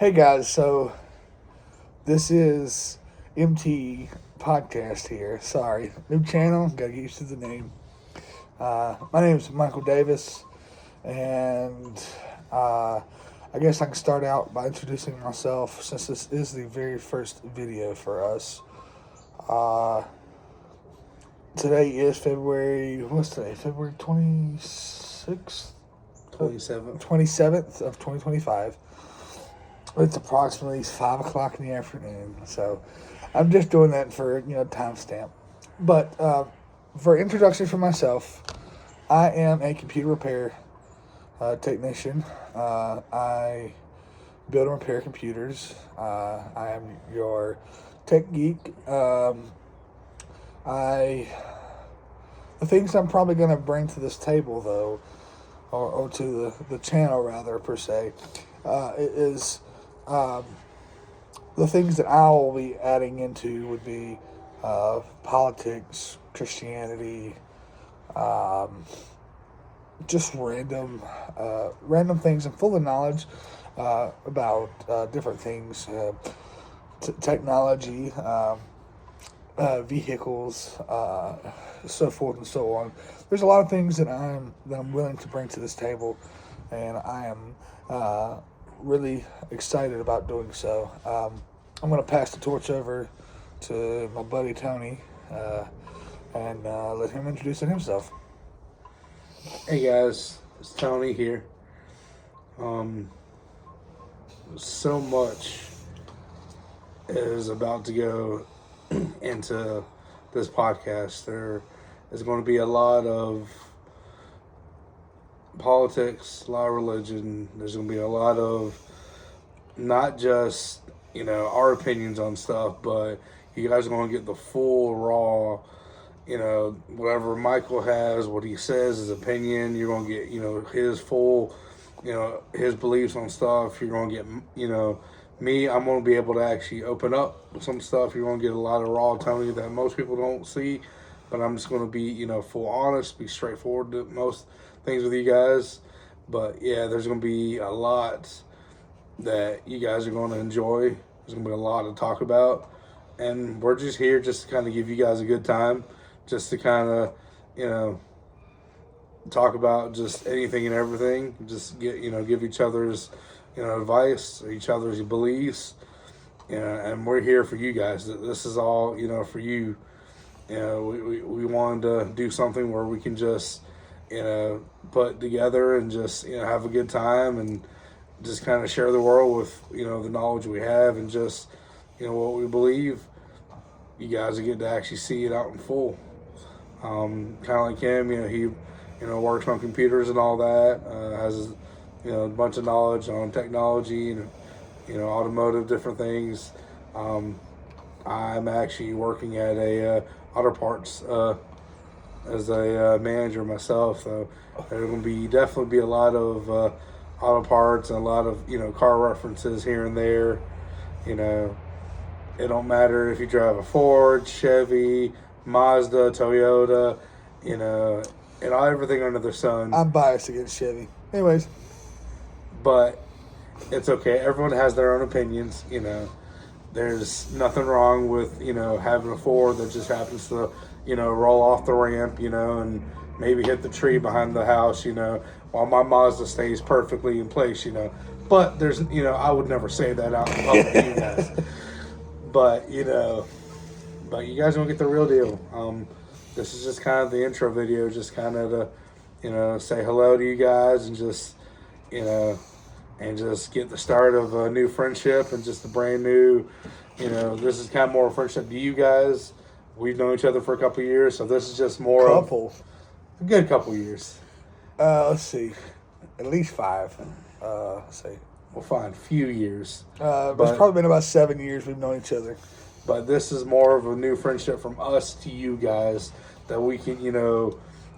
Hey guys, so this is MT Podcast here. Sorry, new channel, gotta get used to the name. My name is Michael Davis, and I guess I can start out by introducing myself since this is the very first video for us. Uh, Today is what's today? February 26th? 27th of 2025. It's approximately 5 o'clock in the afternoon, so I'm just doing that for, timestamp. But for introduction for myself, I am a computer repair technician. I build and repair computers. I am your tech geek. The things I'm probably going to bring to this table, though, or to the channel, rather, per se, is the things that I will be adding into would be politics, Christianity, just random things. I'm full of knowledge about different things, technology, vehicles, so forth and so on. There's a lot of things that I'm willing to bring to this table, and I am really excited about doing so. I'm going to pass the torch over to my buddy Tony and let him introduce himself. Hey guys, it's Tony here. So much is about to go into this podcast. There is going to be a lot of politics, a lot of religion. There's going to be a lot of not just, our opinions on stuff, but you guys are going to get the full raw, whatever Michael has, what he says, his opinion. You're going to get, his full, his beliefs on stuff. You're going to get, me, I'm going to be able to actually open up some stuff. You're going to get a lot of raw Tony that most people don't see, but I'm just going to be, full honest, be straightforward to most things with you guys. But yeah, there's going to be a lot that you guys are going to enjoy. There's going to be a lot to talk about, and we're just here just to kind of give you guys a good time, just to kind of, talk about just anything and everything. Just give each other's, advice, each other's beliefs, and we're here for you guys. This is all, for you. We wanted to do something where we can just, put together and just, have a good time and just kind of share the world with, the knowledge we have and just, what we believe. You guys will get to actually see it out in full. Kind of like him, he, works on computers and all that, has, a bunch of knowledge on technology and, automotive, different things. I'm actually working at a auto parts as a manager myself, so there's going to definitely be a lot of auto parts and a lot of car references here and there. It don't matter if you drive a Ford, Chevy, Mazda, Toyota, and everything under the sun. I'm biased against Chevy. Anyways. But it's okay. Everyone has their own opinions, There's nothing wrong with, having a Ford that just happens to, roll off the ramp, and maybe hit the tree behind the house, while my Mazda stays perfectly in place, But there's, I would never say that out in public to you guys. But you guys don't get the real deal. This is just kind of the intro video, just kind of to, say hello to you guys and just, and just get the start of a new friendship and just a brand new, this is kind of more a friendship to you guys. We've known each other for a couple of years, so this is just more a good couple of years. Let's see, at least 5. Let's see. We'll find a few years. It's probably been about 7 years we've known each other. But this is more of a new friendship from us to you guys that we can,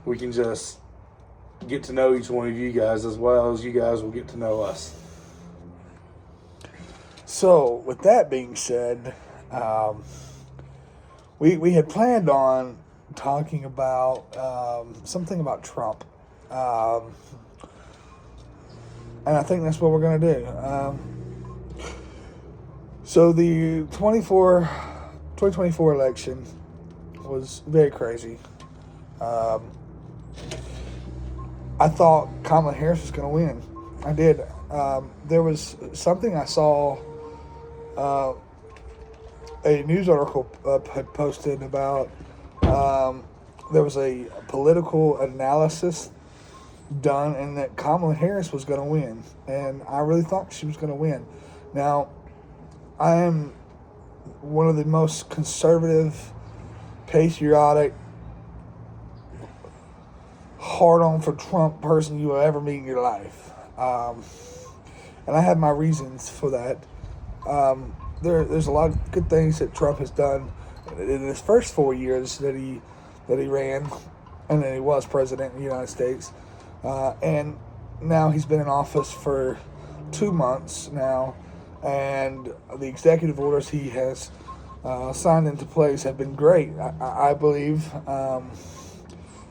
we can just get to know each one of you guys as well as you guys will get to know us. So, with that being said, we had planned on talking about something about Trump. And I think that's what we're going to do. So the 2024 election was very crazy. I thought Kamala Harris was going to win. I did. There was something I saw, a news article had posted about, there was a political analysis done and that Kamala Harris was going to win. And I really thought she was going to win. Now, I am one of the most conservative, patriotic, hard on for Trump person you will ever meet in your life. And I have my reasons for that. There's a lot of good things that Trump has done in his first 4 years that he ran and then he was president of the United States. And now he's been in office for 2 months now, and the executive orders he has signed into place have been great. I believe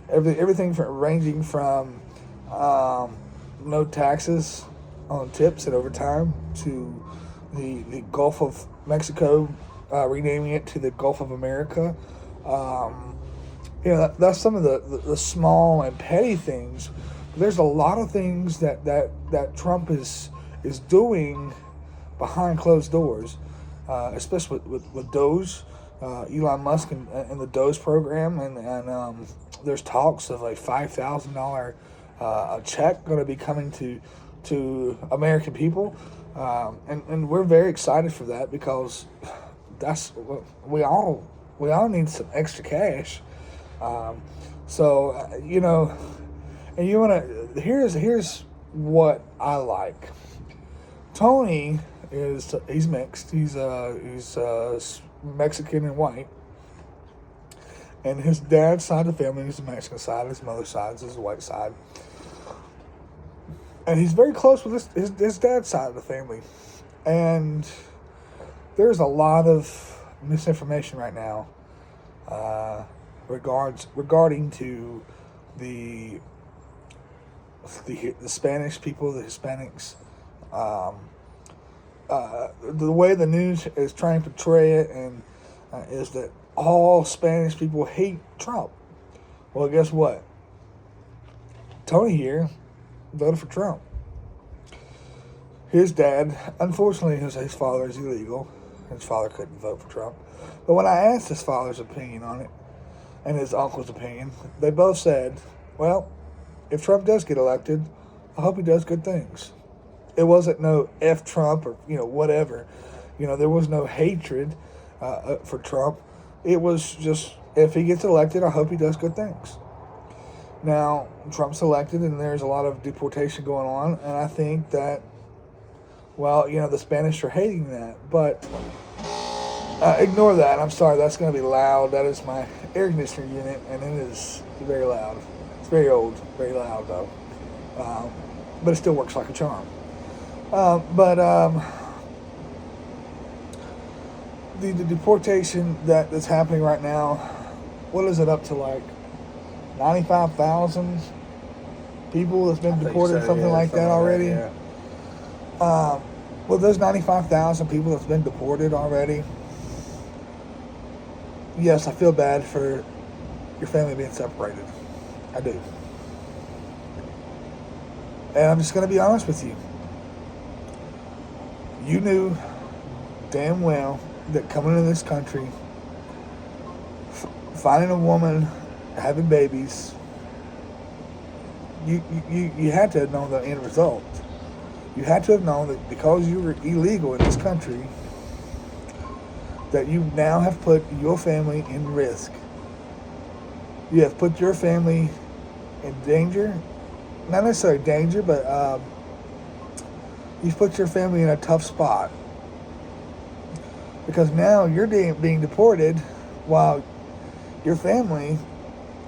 everything ranging from no taxes on tips and overtime to the Gulf of Mexico, renaming it to the Gulf of America. That's some of the small and petty things. But there's a lot of things that Trump is doing behind closed doors, especially with Doge, Elon Musk and the Doge program, and there's talks of a $5,000 a check going to be coming to American people, and we're very excited for that because that's we all need some extra cash. And you want to here's what I like. Tony he's mixed. He's Mexican and white. And his dad's side of the family is the Mexican side. His mother's side is the white side. And he's very close with his dad's side of the family. And there's a lot of misinformation right now regarding to the Spanish people, the Hispanics. The way the news is trying to portray it is that all Spanish people hate Trump. Well, guess what? Tony here voted for Trump. His dad, unfortunately, his father is illegal. His father couldn't vote for Trump. But when I asked his father's opinion on it and his uncle's opinion, they both said, well, if Trump does get elected, I hope he does good things. It wasn't no F Trump or, whatever. There was no hatred for Trump. It was just, if he gets elected, I hope he does good things. Now, Trump's elected and there's a lot of deportation going on, and I think that, the Spanish are hating that. But ignore that. I'm sorry, that's going to be loud. That is my air conditioner unit, and it is very loud. It's very old, very loud, though. But it still works like a charm. The deportation that's happening right now, what is it up to, like 95,000 people that's been deported, something like that already? Yeah. Well, those 95,000 people that's been deported already, yes, I feel bad for your family being separated. I do. And I'm just going to be honest with you. You knew damn well that coming into this country, finding a woman, having babies, you had to have known the end result. You had to have known that because you were illegal in this country, that you now have put your family in risk. You have put your family in danger. Not necessarily danger, but you've put your family in a tough spot. Because now you're being deported while your family,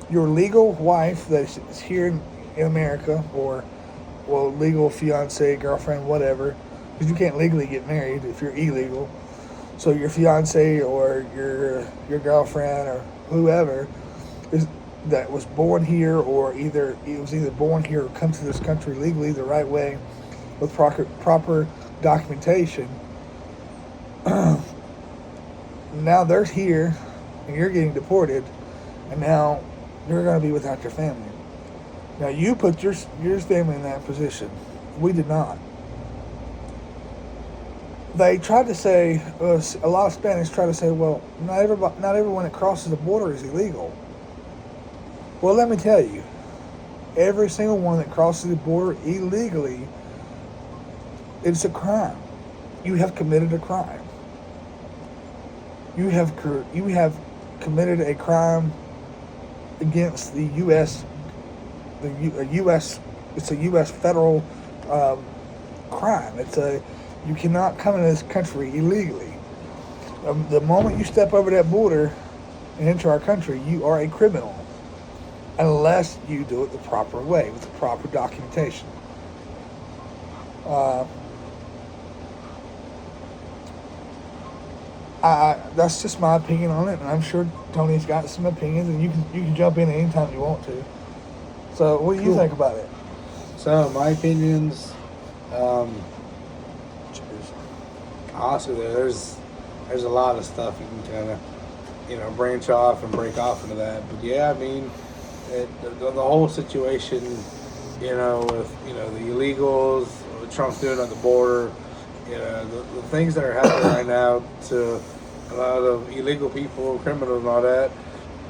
your legal wife that's here in America, or legal fiance, girlfriend, whatever, because you can't legally get married if you're illegal. So your fiance or your girlfriend or whoever that was born here, or either born here or come to this country legally the right way with proper documentation, now they're here, and you're getting deported, and now you're going to be without your family. Now you put your family in that position. We did not. They tried to say, a lot of Spanish try to say, well, not everyone that crosses the border is illegal. Well, let me tell you, every single one that crosses the border illegally, it's a crime. You have committed a crime. You have committed a crime against the U.S. It's a U.S. federal crime. You cannot come into this country illegally. The moment you step over that border and enter our country, you are a criminal, unless you do it the proper way with the proper documentation. That's just my opinion on it, and I'm sure Tony's got some opinions, and you can jump in anytime you want to. So, what do you think about it? So, my opinions, honestly, there's a lot of stuff you can kind of, branch off and break off into that. But yeah, I mean, the whole situation, with, the illegals, what Trump's doing at the border, the things that are happening right now to a lot of illegal people, criminals and all that,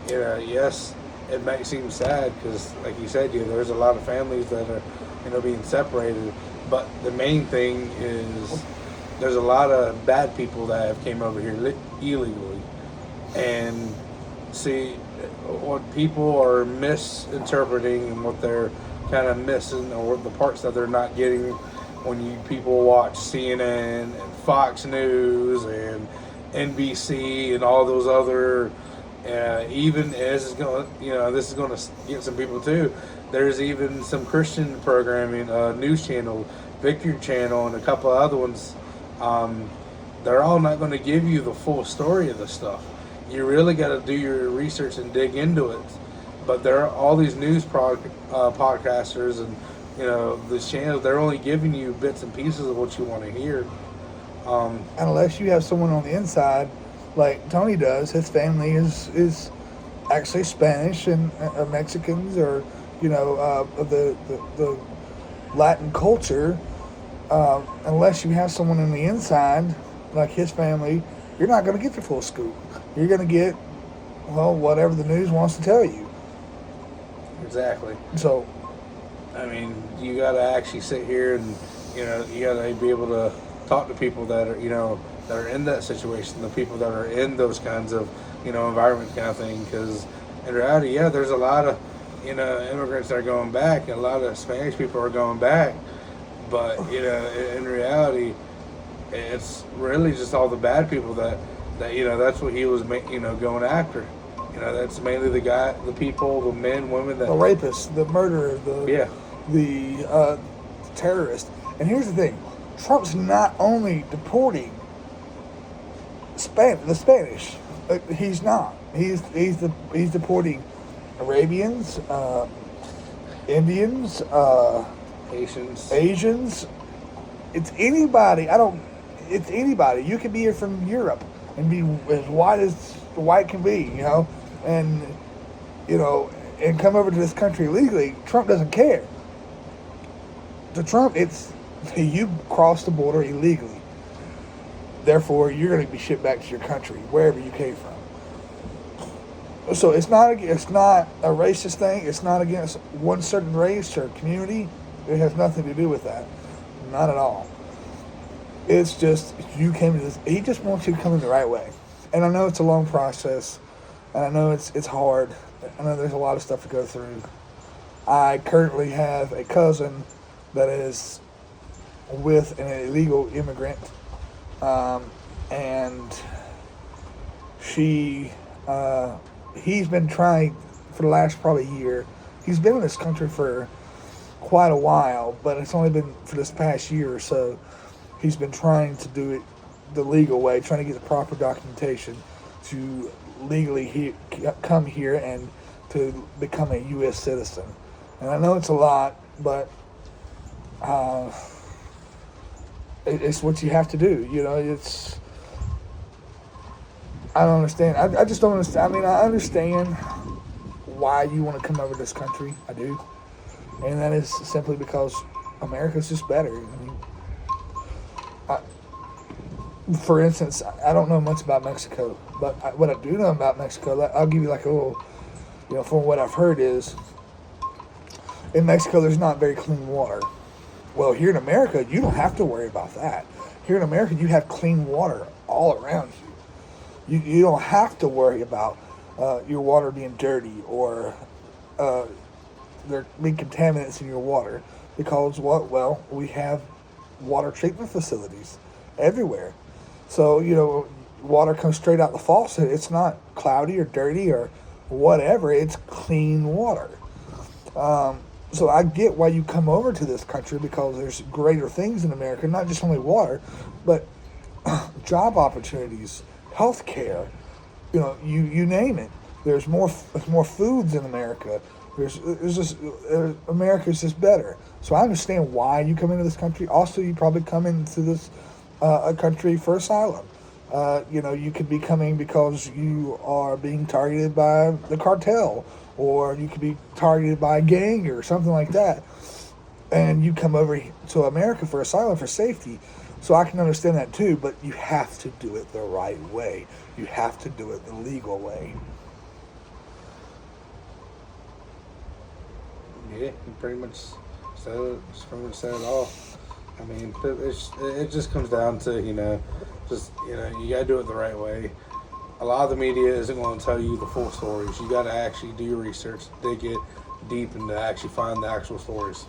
yes, it might seem sad because, like you said, there's a lot of families that are, being separated. But the main thing is there's a lot of bad people that have came over here illegally. And see, what people are misinterpreting and what they're kind of missing, or the parts that they're not getting when people watch CNN and Fox News and NBC and all those other, even as it's going, this is going to get some people too. There's even some Christian programming, news channel, Victory Channel, and a couple of other ones. They're all not going to give you the full story of the stuff. You really got to do your research and dig into it. But there are all these news podcasters and the channels. They're only giving you bits and pieces of what you want to hear. Unless you have someone on the inside, like Tony does, his family is actually Spanish and Mexicans, or the Latin culture. Unless you have someone on the inside, like his family, you're not going to get the full scoop. You're going to get, whatever the news wants to tell you. Exactly. So, I mean, you got to actually sit here and, you got to be able to talk to people that are, that are in that situation, the people that are in those kinds of, environment kind of thing. Because in reality, there's a lot of, immigrants that are going back, and a lot of Spanish people are going back. But, in reality, it's really just all the bad people that that's what he was, going after. That's mainly the people, the men, women, that... The rapists, the murderer, the terrorist. And here's the thing. Trump's not only deporting the Spanish. He's not. He's deporting Arabians, Indians, Asians. It's anybody. It's anybody. You could be here from Europe and be as white as the white can be, and and come over to this country legally. Trump doesn't care. To Trump, it's you crossed the border illegally. Therefore, you're going to be shipped back to your country, wherever you came from. So it's not a racist thing. It's not against one certain race or community. It has nothing to do with that. Not at all. It's just you came to this. He just wants you to come in the right way. And I know it's a long process, and I know it's hard. I know there's a lot of stuff to go through. I currently have a cousin that is with an illegal immigrant, and he's been trying for the last probably year. He's been in this country for quite a while, but it's only been for this past year or so. He's been trying to do it the legal way, trying to get the proper documentation to legally come here and to become a U.S. citizen. And I know it's a lot, but it's what you have to do. I don't understand. I just don't understand. I mean, I understand why you want to come over to this country. I do. And that is simply because America's just better. I mean, for instance, I don't know much about Mexico, but what I do know about Mexico, I'll give you like a little, from what I've heard is, in Mexico there's not very clean water. Well, here in America, you don't have to worry about that. Here in America, you have clean water all around you. You don't have to worry about your water being dirty or there being contaminants in your water because we have water treatment facilities everywhere. So, water comes straight out the faucet. It's not cloudy or dirty or whatever. It's clean water. So I get why you come over to this country because there's greater things in America, not just only water, but job opportunities, health care, you name it. There's more foods in America. America's just better. So I understand why you come into this country. Also, you probably come into this a country for asylum. You could be coming because you are being targeted by the cartel, or you could be targeted by a gang or something like that. And you come over to America for asylum, for safety. So I can understand that too, but you have to do it the right way. You have to do it the legal way. Yeah, you pretty much said it all. I mean, it just comes down to, you got to do it the right way. A lot of the media isn't going to tell you the full stories. You got to actually do your research, dig it deep, and to actually find the actual stories,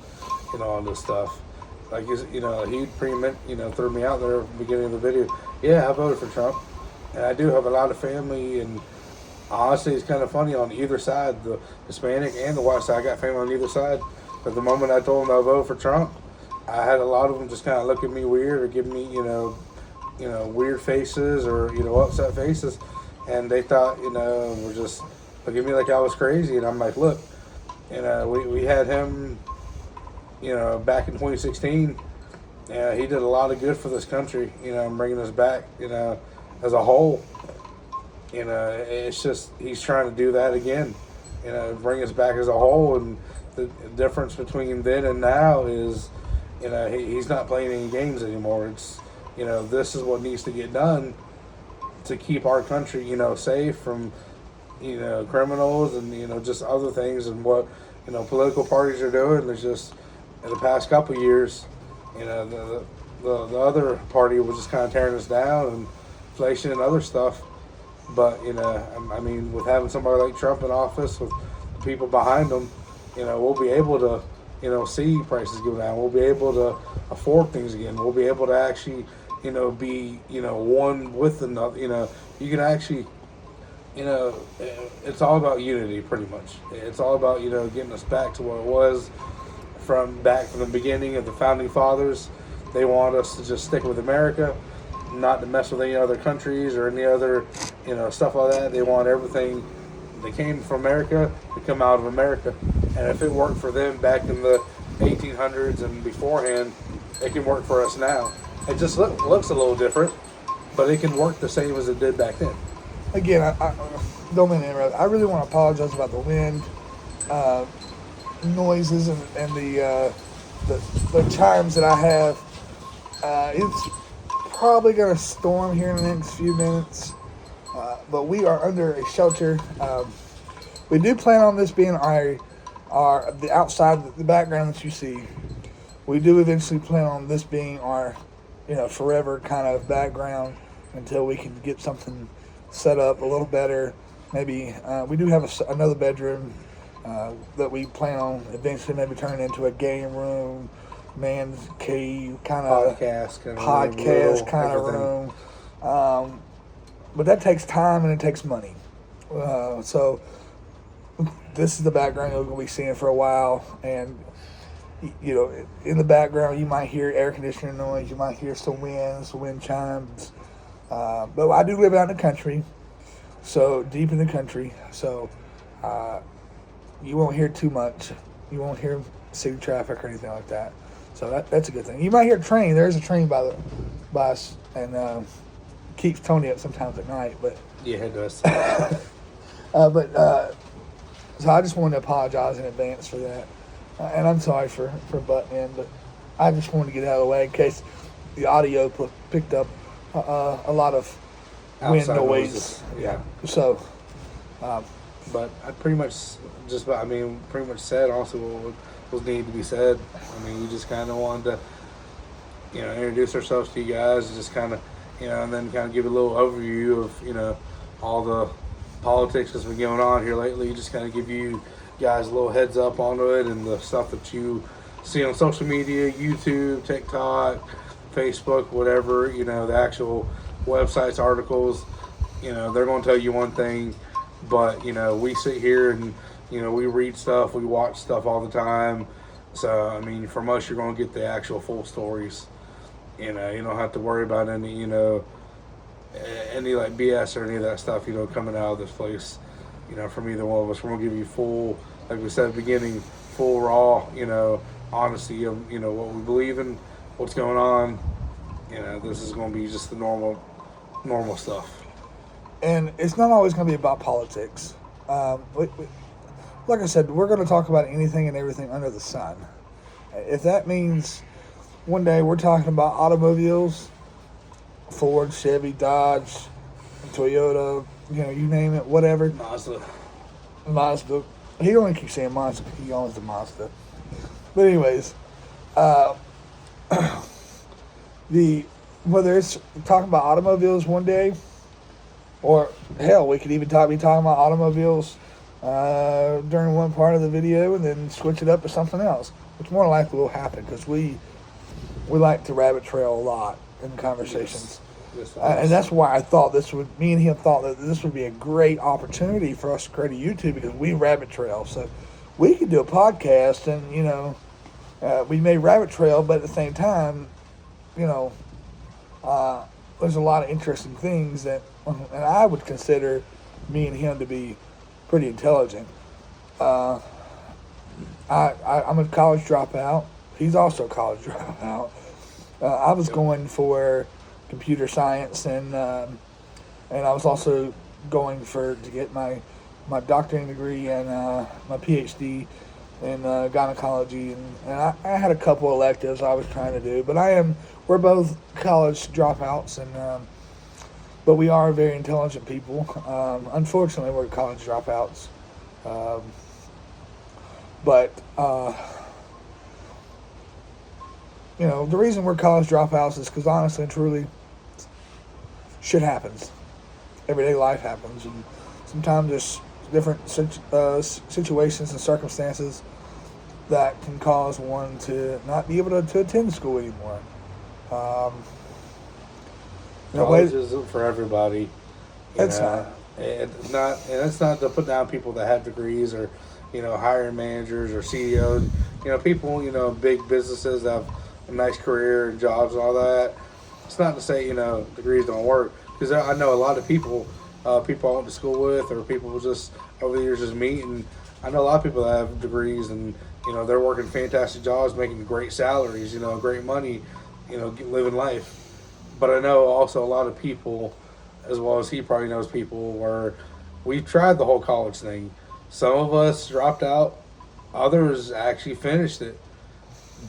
on this stuff. Like, he pretty much, threw me out there at the beginning of the video. Yeah, I voted for Trump, and I do have a lot of family, and honestly, it's kind of funny on either side, the Hispanic and the white side. I got family on either side. But the moment I told them I voted for Trump, I had a lot of them just kind of look at me weird or give me, weird faces or, upset faces. And they thought, were just looking at me like I was crazy. And I'm like, look, we had him, back in 2016. He did a lot of good for this country, bringing us back, as a whole. It's just he's trying to do that again, bring us back as a whole. And the difference between then and now is, he's not playing any games anymore. It's, this is what needs to get done to keep our country, safe from, criminals and, just other things. And what, political parties are doing is just, in the past couple of years, the other party was just kind of tearing us down, and inflation and other stuff. But, I mean, with having somebody like Trump in office, with the people behind him, we'll be able to, see prices go down. We'll be able to afford things again. We'll be able to actually, be, one with another. You can actually, it's all about unity, pretty much. It's all about, getting us back to what it was from the beginning of the founding fathers. They want us to just stick with America, not to mess with any other countries or any other, stuff like that. They want everything that came from America to come out of America. And if it worked for them back in the 1800s and beforehand, it can work for us now. It just looks a little different, but it can work the same as it did back then. Again, I don't mean to interrupt. I really want to apologize about the wind, noises, and the chimes that I have. It's probably going to storm here in the next few minutes, but we are under a shelter. We do plan on this being the outside, the background that you see. We do eventually plan on this being our, forever kind of background until we can get something set up a little better. Maybe we do have another bedroom that we plan on eventually maybe turning into a game room, man's cave kind of podcast kind of room. But that takes time and it takes money. So this is the background you're going to be seeing for a while. And, in the background, you might hear air conditioner noise. You might hear some wind chimes. But I do live out in the country, so deep in the country. So you won't hear too much. You won't hear city traffic or anything like that. So that's a good thing. You might hear a train. There's a train by us, and keeps Tony up sometimes at night. But Yeah, it does. So I just wanted to apologize in advance for that. And I'm sorry for butting in, but I just wanted to get out of the way in case the audio picked up a lot of wind Outside noise. noises, yeah. So, But I pretty much pretty much said also what was needed to be said. I mean, we just kind of wanted to, introduce ourselves to you guys, and just kind of, and then kind of give a little overview of, all the politics that's been going on here lately. Just kind of give you guys a little heads up on it and the stuff that you see on social media, YouTube, TikTok, Facebook, whatever, the actual websites, articles, they're going to tell you one thing, but, we sit here and, we read stuff, we watch stuff all the time. So, I mean, from us, you're going to get the actual full stories. You don't have to worry about any, any like BS or any of that stuff, coming out of this place, from either one of us. We're going to give you full, like we said at the beginning, full raw, honesty of, what we believe in, what's going on. This is going to be just the normal stuff. and it's not always going to be about politics. Like I said, we're going to talk about anything and everything under the sun. If that means one day we're talking about automobiles, Ford, Chevy, Dodge, Toyota, you name it, whatever. Mazda. He only keeps saying Mazda because he owns the Mazda. But anyways, whether it's talking about automobiles one day, or hell, we could even be talking about automobiles during one part of the video and then switch it up to something else, which more likely will happen because we like to rabbit trail a lot in conversations. Yes, And that's why me and him thought that this would be a great opportunity for us to create a YouTube, because we rabbit trail. So we could do a podcast and, we may rabbit trail, but at the same time, there's a lot of interesting things and I would consider me and him to be pretty intelligent. I'm a college dropout. He's also a college dropout. I was going for computer science, and I was also going to get my doctoring degree and my PhD in gynecology, and I had a couple electives I was trying to do, but we're both college dropouts, and but we are very intelligent people. Unfortunately, we're college dropouts, but the reason we're college dropouts is because honestly and truly, shit happens. Everyday life happens, and sometimes there's different situations and circumstances that can cause one to not be able to attend school anymore. College isn't for everybody. It's not. And it's not to put down people that have degrees or, hiring managers or CEOs. People, big businesses that have a nice career and jobs and all that. It's not to say, degrees don't work. Because I know a lot of people I went to school with, or people just over the years just meet. And I know a lot of people that have degrees and, they're working fantastic jobs, making great salaries, great money, living life. But I know also a lot of people, as well as he probably knows people, where we tried the whole college thing. Some of us dropped out, others actually finished it.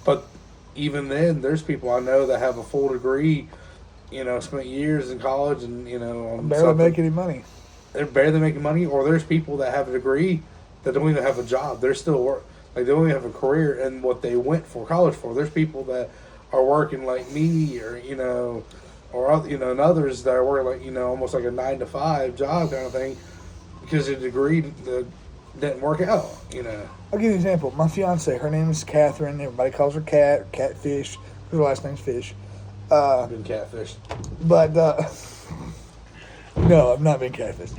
But even then, there's people I know that have a full degree, spent years in college and, on barely make any money. They're barely making money, or there's people that have a degree that don't even have a job. They're still they don't even have a career in what they went for college for. There's people that are working like me, or and others that are working like almost like a 9-to-5 job kind of thing, because the degree didn't work out. I'll give you an example. My fiance, her name is Catherine. Everybody calls her Cat, Catfish. Her last name's Fish. I've been catfished. But no, I've not been catfished.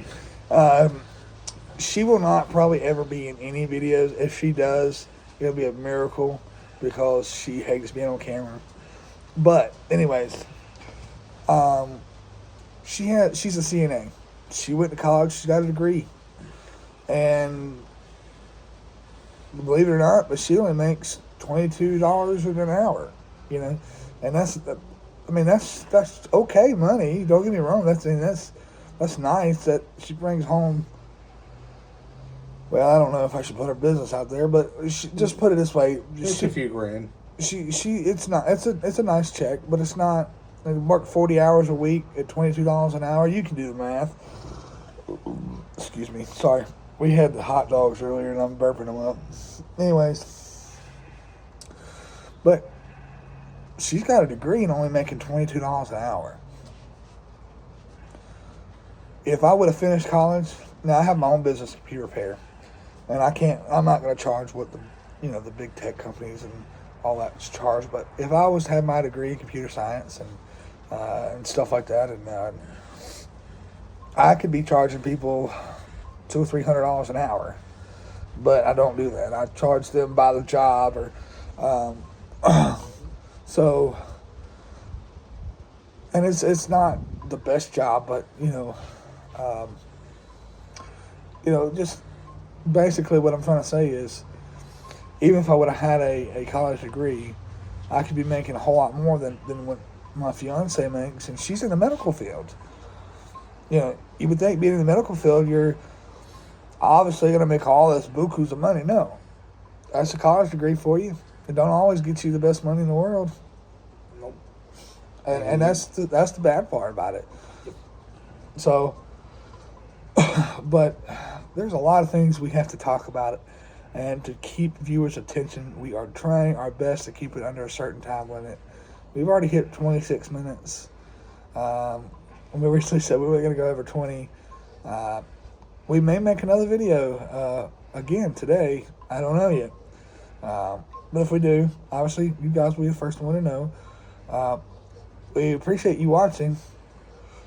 She will not probably ever be in any videos. If she does, it'll be a miracle, because she hates being on camera. But anyways, she's a CNA. She went to college. She got a degree, and believe it or not, but she only makes $22 an hour. And that's okay money. Don't get me wrong. That's that's nice that she brings home. Well, I don't know if I should put her business out there, but just put it this way: It's a few grand. it's not it's a nice check, but it's not. They work 40 hours a week at $22 an hour. You can do the math. Excuse me. Sorry. We had the hot dogs earlier, and I'm burping them up. Anyways, but she's got a degree and only making $22 an hour. If I would have finished college, now I have my own business, computer repair, and I'm not going to charge what the big tech companies and all that charge. But if I was to have my degree in computer science and stuff like that, and I could be charging people $200 or $300 an hour, but I don't do that. I charge them by the job, or so. And it's not the best job, but just basically what I'm trying to say is, even if I would have had a college degree, I could be making a whole lot more than what my fiance makes, and she's in the medical field. You would think being in the medical field, you're obviously going to make all this bukus of money. No. That's a college degree for you. It don't always get you the best money in the world. Nope. And that's the bad part about it. So, but there's a lot of things we have to talk about it. And to keep viewers' attention, we are trying our best to keep it under a certain time limit. We've already hit 26 minutes. We recently said we were going to go over 20. We may make another video again today. I don't know yet. But if we do, obviously you guys will be the first one to know. We appreciate you watching.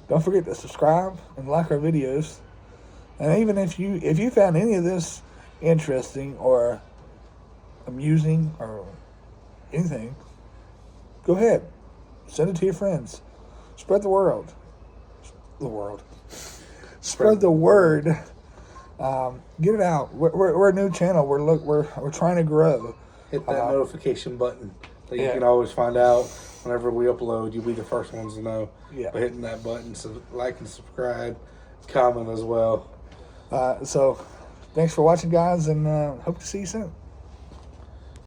Don't forget to subscribe and like our videos. And even if you found any of this interesting or amusing or anything, go ahead. Send it to your friends. Spread the word. Spread the word. Get it out. We're a new channel. We're trying to grow. Hit that notification button that you can always find out whenever we upload. You'll be the first ones to know. Yeah. By hitting that button. So like and subscribe, comment as well. So thanks for watching, guys, and hope to see you soon.